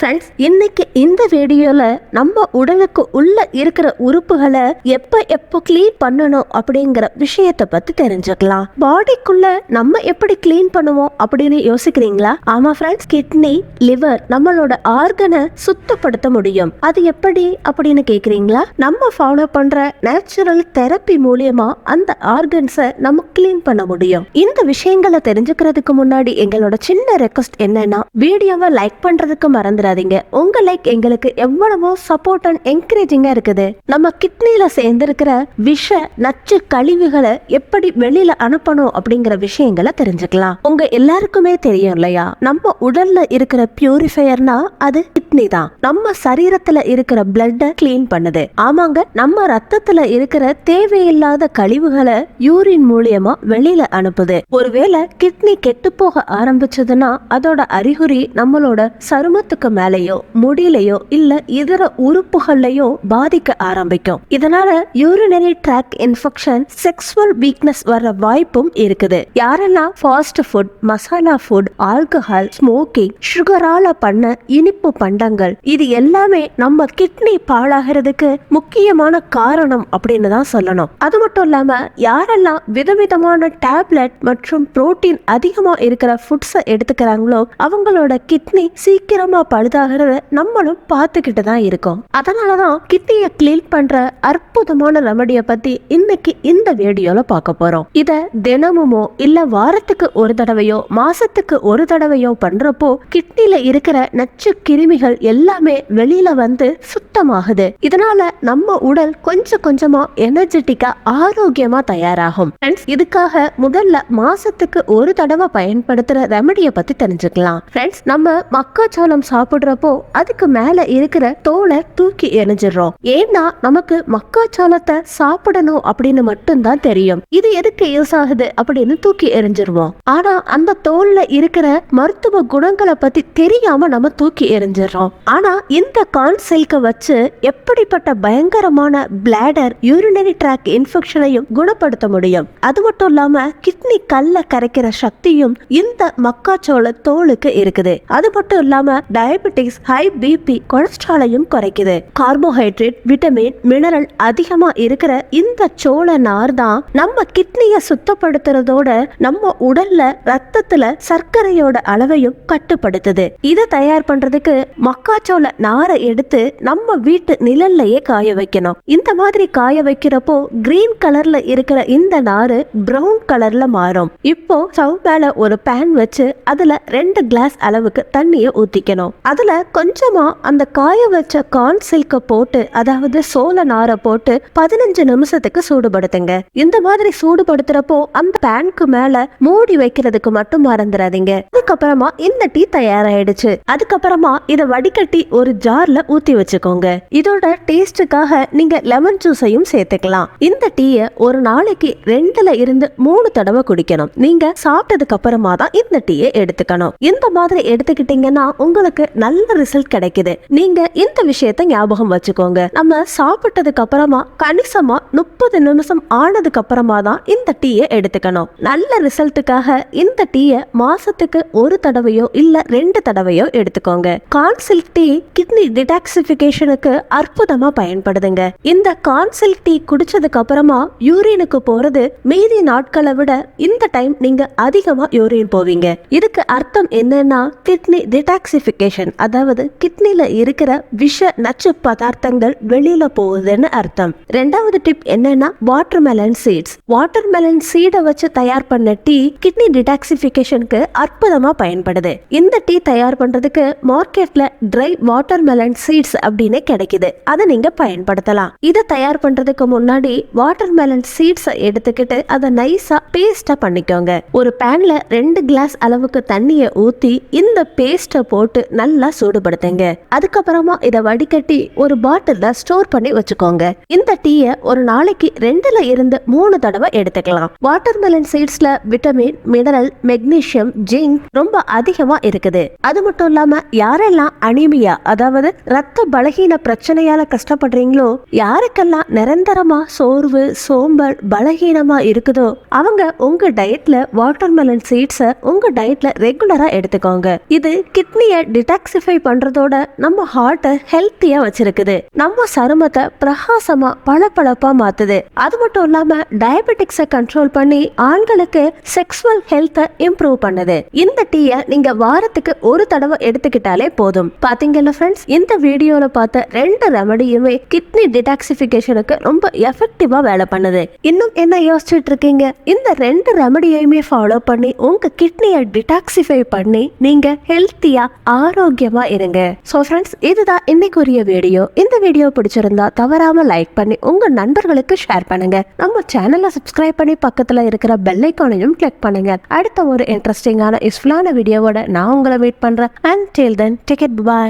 Friends, இன்னைக்கு இந்த வீடியோல நம்ம உடலுக்கு உள்ள இருக்கிற உறுப்புகளை எப்போ கிளீன் பண்ணணும் அப்படிங்கிற விஷயத்தை பத்தி தெரிஞ்சுக்கலாம். பாடிக்குள்ள நம்ம எப்படி கிளீன் பண்ணுவோம் அப்படின்னு யோசிக்கிறீங்களா? ஆமா ஃப்ரெண்ட்ஸ், கிட்னி, லிவர் நம்மளோட ஆர்கனை சுத்தப்படுத்த முடியும். அது எப்படி அப்படின்னு கேக்குறீங்களா? நம்ம ஃபாலோ பண்ற நேச்சுரல் தெரப்பி மூலியமா அந்த ஆர்கன்ஸை நம்ம கிளீன் பண்ண முடியும். இந்த விஷயங்களை தெரிஞ்சுக்கிறதுக்கு முன்னாடி எங்களோட சின்ன ரெக்வஸ்ட் என்னன்னா, வீடியோவை லைக் பண்றதுக்கு மறந்துடாதீங்க. உங்க லைக் எங்களுக்கு எவ்வளவோ சப்போர்ட் அண்ட் என்கரேஜிங்கா இருக்குது. நம்ம கிட்னில சேர்ந்திருக்கிற விஷ நச்சு கழிவுகளை எப்படி வெளியில அனுப்பணும் அப்படிங்கிற விஷயங்களை தெரிஞ்சுக்கலாம். உங்க எல்லாருக்குமே தெரியும் இல்லையா, நம்ம உடல்ல இருக்கிற பியூரிஃபையர்னா அது கிட்னி தான். நம்ம சரீரத்துல இருக்கிற பிளட்டை கிளீன் பண்ணுது. ஆமாங்க, நம்ம ரத்தத்துல இருக்கிற தேவையில்லாத கழிவுகளை யூரின் மூலியமா வெளியில அனுப்புது. ஒருவேளை கிட்னி கெட்டு போக ஆரம்பிச்சதுன்னா அதோட அறிகுறி நம்மளோட சருமத்துக்கு மேலேயோ முடியிலையோ இல்ல இதர உறுப்புகள்லயோ பாதிக்க ஆரம்பிக்கும். இதனால urinary tract infection, sexual weakness வர வாய்ப்பும் இருக்குது. யாரெல்லாம் fast food, masala food, alcohol, smoking, சுகரால பண்ண இனிப்பு பண்டங்கள், இது எல்லாமே நம்ம கிட்னி பாழாகிறதுக்கு முக்கியமான காரணம் அப்படின்னு தான் சொல்லணும். அது மட்டும் இல்லாம யாரெல்லாம் விதவிதமான டேப்லெட் மற்றும் புரோட்டீன் அதிகமா இருக்கிற ஃபுட்ஸை எடுத்துக்கிறாங்களோ அவங்களோட கிட்னி சீக்கிரமா பழுதாகிறத நம்மளும் பார்த்துக்கிட்டு தான் இருக்கோம். அதனாலதான் கிட்னியை கிளீன் பண்ற அற்புதமான ரெமடியை பத்தி இன்னைக்கு இந்த வீடியோல பார்க்க போறோம். இத தினமுமோ இல்ல வாரத்துக்கு ஒரு தடவையோ மாசத்துக்கு ஒரு தடவையோ பண்றப்போ கிட்னில இருக்கிற நச்சு கிருமிகள் எல்லாமே வெளியில வந்து சுத்தமாகுது. இதனால நம்ம உடல் கொஞ்சம் கொஞ்சமா எனர்ஜெட்டிக்கா ஆரோக்கியமா தயாராகும். இதுக்காக முதல்ல மாசத்துக்கு ஒரு தடவை பயன்படுத்துற ரெமடியை பத்தி தெரிஞ்சுக்கலாம். ஃப்ரெண்ட்ஸ், நம்ம மக்காச்சோளம் சாப்பிடுறப்போ அதுக்கு மேல இருக்கிற தோலை தூக்கி எரிஞ்சிடறோம். ஏன்னா நமக்கு மக்காச்சோளத்தை சாப்பிடணும் அப்படின்னு மட்டும்தான் தெரியும். இது எதுக்கு யூஸ் ஆகுது அப்படின்னு தூக்கி எரிஞ்சிருவோம். ஆனா அந்த தோல்ல இருக்கிற மருத்துவ குணங்களை பத்தி தெரியாம நம்ம தூக்கி எரிஞ்சிடறோம். ஆனா இந்த கார்ன் சில்க வச்சு எப்படிப்பட்ட பயங்கரமான பிளாடர், யூரினரி ட்ராக் இன்ஃபெக்ஷனையும் குணப்படுத்த முடியும். அது மட்டும் இல்லாம கிட்னி கல்ல கரைக்கிற சக்தியும் இந்த மக்காச்சோள தோலுக்கு இருக்குது. அது மட்டும் இல்லாம டயபெட்டிஸ், ஹை பிபி, கொலஸ்ட்ராலையும் குறைக்குது. கார்போஹைட்ரேட், விட்டமின், மினரல் அதிகமா இருக்கிற இந்த சோள நார் தான் நம்ம கிட்னியை சுத்தப்படுத்துறதோட நம்ம உடல்ல ரத்தத்துல சர்க்கரையோட அளவையும் கட்டுப்படுத்துது. இதை தயார் பண்றதுக்கு மக்காச்சோள நாரை எடுத்து நம்ம வீட்டு நிழல்லையே காய வைக்கணும். இந்த மாதிரி காய வைக்கிறப்போ கிரீன் கலர்ல இருக்கிற இந்த நாறு பிரவுன் கலர்ல மாறும். இப்போ ஸ்டவ் மேல ஒரு பேன் வச்சு அதுல 2 கிளாஸ் அளவுக்கு தண்ணியை ஊத்திக்கணும். அதுல கொஞ்சமா அந்த காய வச்ச கார்ன் சில்க போட்டு, அதாவது சோள நாரை போட்டு 15 நிமிஷத்துக்கு சூடுபடுத்துங்க. இந்த மாதிரி சூடுபடுத்துறப்போ அந்த பேனுக்கு மேல மூடி வைக்கிறதுக்கு மட்டும் மறந்துடாதீங்க. அதுக்கப்புறமா இந்த டீ தயாராயிடுச்சு. அதுக்கப்புறமா இதை வடிகட்டி ஒரு ஜார்ல ஊத்தி வச்சுக்கோங்க. இதோட டேஸ்டுக்காக நீங்க லெமன் ஜூஸையும் சேர்த்துக்கலாம். இந்த டீயை ஒரு நாளைக்கு 2ல இருந்து 3 தடவை குடிக்கணும். நீங்க சாப்பிட்டதுக்கு அப்புறமா தான் இந்த டீயை எடுத்துக்கணும். இந்த மாதிரி எடுத்துக்கிட்டீங்கன்னா உங்களுக்கு நல்ல ரிசல்ட் கிடைக்குது. நீங்க இந்த விஷயத்தை ஞாபகம் வச்சுக்கோங்க. நம்ம சாப்பிட்டதுக்கு அப்புறமா கணிசமா 30 நிமிஷம் ஆனதுக்கு அப்புறமா தான் இந்த டீயை எடுத்துக்கணும். நல்ல ரிசல்ட்டுக்காக இந்த டீயை மாசத்துக்கு ஒரு தடவையோ இல்ல 2 தடவையோ எடுத்துக்கோங்க. கார்ன் சில்க் டீ கிட்னி டிடாக்சிஃபிகேஷனுக்கு அற்புதமா பயன்படுதுங்க. இந்த கார்ன் சில்க் டீ குடிச்சதுக்கு அப்புறமா யூரினுக்கு போறது மீதி நாட்களை விட இந்த டைம் நீங்க அதிகமா யூரின் போவீங்க. இதுக்கு அர்த்தம் என்னன்னா கிட்னி டிடாக்சிஃபிகேஷன், அதாவது கிட்னில இருக்கிற விஷ நச்சு பதார்த்தங்கள் வெளியில போகுதுன்னு அர்த்தம். 2வது டிப் என்னன்னா வாட்டர்மெலன் சீட்ஸ். வாட்டர்மெலன் சீடை வச்சு தயார் பண்ண டீ கிட்னி டிடாக்சிஃபிகேஷனுக்கு அற்புதமா பயன்படுது. இந்த டீ தயார் பண்றதுக்கு மார்க்கெட்ல ட்ரை வாட்டர்மெலன் சீட்ஸ் அப்படின்னு கிடைக்குது. அதை நீங்க பயன்படுத்தலாம். இதை தயார் பண்றதுக்கு முன்னாடி வாட்டர்மெலன் சீட்ஸ் எடுத்துக்கிட்டு அதை நைஸா பேஸ்டா பண்ணிக்கோங்க. ஒரு பேன்ல 2 கிளாஸ் அளவுக்கு தண்ணியை ஊத்தி இந்த பேஸ்ட போட்டு நல்லா சூடுபடுத்துங்க. அதுக்கப்புறமா இதை வடிகட்டி ஒரு பாட்டில்ல ஸ்டோர் பண்ணி வச்சுக்கோங்க. இந்த டீயை ஒரு நாளைக்கு 2ல இருந்து 3 தடவை எடுத்துக்கலாம். வாட்டர்மெலன் சீட்ஸ்ல விட்டமின், மினரல், மெக்னீசியம், ஜிங்க் ரொம்ப அதிகமா இருக்குது. அது மட்டும் இல்லாம யாரெல்லாம் அனீமியா, அதாவது ரத்த பலகீன பிரச்சனையால கஷ்டப்படுறீங்களோ, யாருக்கெல்லாம் நிரந்தரமா சோர்வு, சோம்பல், பலகீனமா இருக்குதோ அவங்க உங்க டயட்ல வாட்டர்மெலன் சீட்ஸை உங்க டயட்ல ரெகுலரா எடுத்துக்கோங்க. இது கிட்னியை டிடாக்சிஃபை பண்றதோட நம்ம ஹார்ட்டை ஹெல்த்தியா வச்சிருக்குது, நம்ம சருமத்தை பிரகாசமா பளபளப்பா மாத்துது. அது மட்டும் இல்லாம டயபெட்டிக்ஸை கண்ட்ரோல் பண்ணி ஆண்களுக்கு செக்ஸுவல் ஹெல்த்தை இம்ப்ரூவ் பண்ணுது. இந்த டீயை நீங்க வாரத்துக்கு ஒரு தடவை எடுத்துக்கிட்டாலே போதும். பாத்தீங்கல்ல ஃப்ரெண்ட்ஸ், இந்த வீடியோல பார்த்த 2 ரெமடியுமே கிட்னி டிடாக்சிஃபிகேஷனுக்கு ரொம்ப எஃபெக்டிவா வேலை பண்ணுது. இன்னும் என்ன யோசிச்சுட்டு இருக்கீங்க? இந்த 2 ரெமடியுமே ஃபாலோ பண்ணி உங்க கிட்னியை டிடாக்சிஃபை பண்ணி நீங்க ஹெல்த்தியா ஆரோக்கியமா இருங்க. சோ ஃப்ரெண்ட்ஸ், இதுதான் இன்னைக்குரிய வீடியோ. இந்த வீடியோ பிடிச்சிருந்தா தவறாம லைக் பண்ணி உங்க நண்பர்களுக்கு ஷேர் பண்ணுங்க. நம்ம சேனலை சப்ஸ்கிரைப் பண்ணி பக்கத்துல இருக்கிற பெல் ஐகானையும் கிளிக் பண்ணுங்க. அடுத்த ஒரு இன்ட்ரெஸ்டிங்கான யூஸ்ஃபுல்லான வீடியோவோட நான் உங்களை வெயிட் பண்றேன். Until then, take it, bye.